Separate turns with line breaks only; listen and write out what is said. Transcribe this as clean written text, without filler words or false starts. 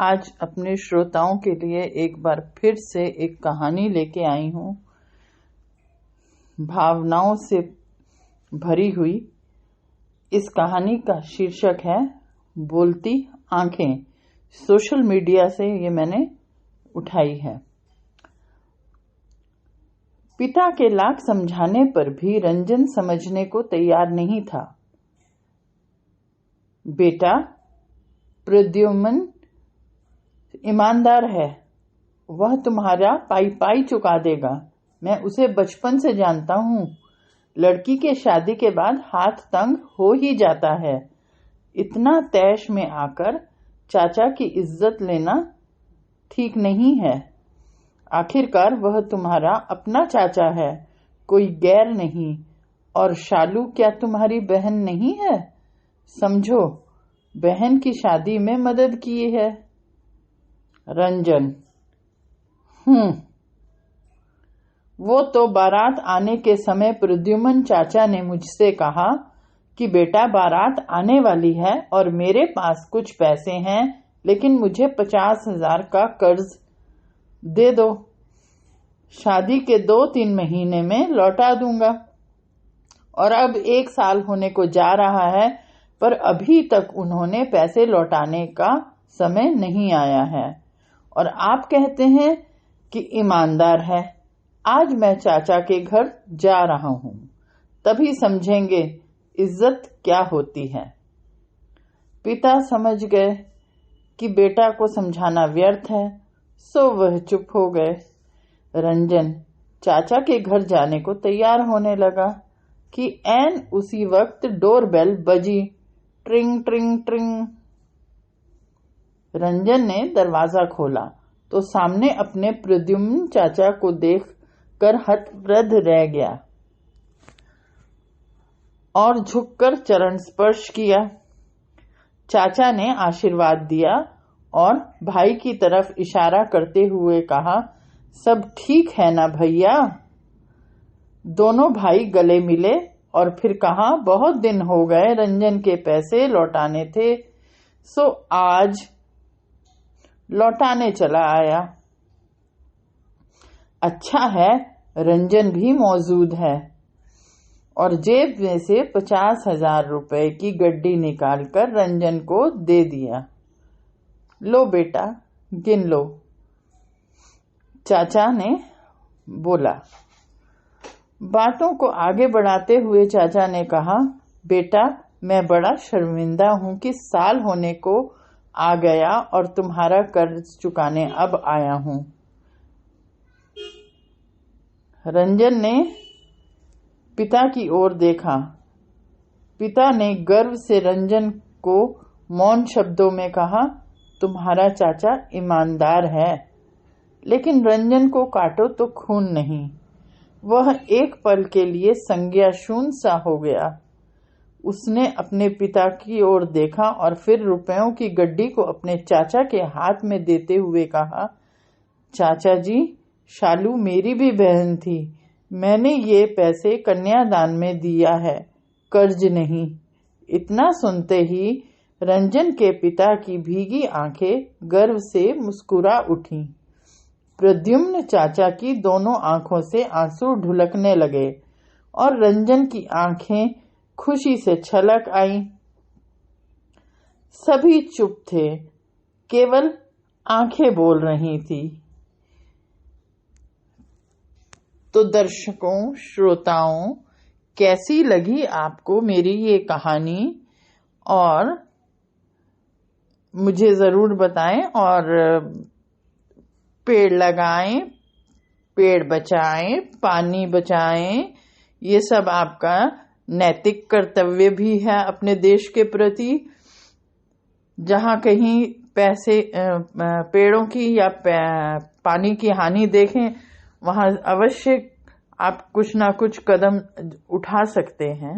आज अपने श्रोताओं के लिए एक बार फिर से एक कहानी लेके आई हूँ, भावनाओं से भरी हुई। इस कहानी का शीर्षक है बोलती आंखें। सोशल मीडिया से ये मैंने उठाई है। पिता के लाख समझाने पर भी रंजन समझने को तैयार नहीं था। बेटा, प्रद्युम्न ईमानदार है, वह तुम्हारा पाई पाई चुका देगा। मैं उसे बचपन से जानता हूँ। लड़की के शादी के बाद हाथ तंग हो ही जाता है। इतना तैश में आकर चाचा की इज्जत लेना ठीक नहीं है। आखिरकार वह तुम्हारा अपना चाचा है, कोई गैर नहीं। और शालू क्या तुम्हारी बहन नहीं है? समझो, बहन की शादी में मदद की है। रंजन: वो तो बारात आने के समय प्रद्युम्न चाचा ने मुझसे कहा कि बेटा, बारात आने वाली है और मेरे पास कुछ पैसे हैं, लेकिन मुझे 50,000 का कर्ज दे दो। शादी के 2-3 महीने में लौटा दूंगा। और अब 1 साल होने को जा रहा है, पर अभी तक उन्होंने पैसे लौटाने का समय नहीं आया है। और आप कहते हैं कि ईमानदार है। आज मैं चाचा के घर जा रहा हूं, तभी समझेंगे इज्जत क्या होती है। पिता समझ गए कि बेटा को समझाना व्यर्थ है, सो वह चुप हो गए। रंजन चाचा के घर जाने को तैयार होने लगा कि ऐन उसी वक्त डोरबेल बजी। ट्रिंग ट्रिंग ट्रिंग। रंजन ने दरवाजा खोला तो सामने अपने प्रद्युम्न चाचा को देखकर हतप्रभ रह गया और झुककर चरण स्पर्श किया। चाचा ने आशीर्वाद दिया और भाई की तरफ इशारा करते हुए कहा, सब ठीक है ना भैया? दोनों भाई गले मिले और फिर कहा, बहुत दिन हो गए, रंजन के पैसे लौटाने थे, सो आज लौटाने चला आया। अच्छा है, रंजन भी मौजूद है। और जेब में से 50,000 रुपए की गड्डी निकालकर रंजन को दे दिया। लो बेटा, गिन लो, चाचा ने बोला। बातों को आगे बढ़ाते हुए चाचा ने कहा, बेटा, मैं बड़ा शर्मिंदा हूं कि साल होने को आ गया और तुम्हारा कर्ज चुकाने अब आया हूं। रंजन ने पिता की ओर देखा। पिता ने गर्व से रंजन को मौन शब्दों में कहा, तुम्हारा चाचा ईमानदार है। लेकिन रंजन को काटो तो खून नहीं। वह एक पल के लिए संज्ञा शून्य सा हो गया। उसने अपने पिता की ओर देखा और फिर रुपयों की गड्डी को अपने चाचा के हाथ में देते हुए कहा, चाचा जी, शालू मेरी भी बहन थी। मैंने ये पैसे कन्यादान में दिया है, कर्ज नहीं। इतना सुनते ही रंजन के पिता की भीगी आंखें गर्व से मुस्कुरा उठी। प्रद्युम्न चाचा की दोनों आंखों से आंसू ढुलकने लगे और रंजन की आंखें खुशी से छलक आई। सभी चुप थे, केवल आंखें बोल रही थी। तो दर्शकों, श्रोताओं, कैसी लगी आपको मेरी ये कहानी? और मुझे जरूर बताएं। और पेड़ लगाएं, पेड़ बचाएं, पानी बचाएं, ये सब आपका नैतिक कर्तव्य भी है अपने देश के प्रति। जहां कहीं पेड़ों की या पानी की हानि देखें, वहां अवश्य आप कुछ ना कुछ कदम उठा सकते हैं।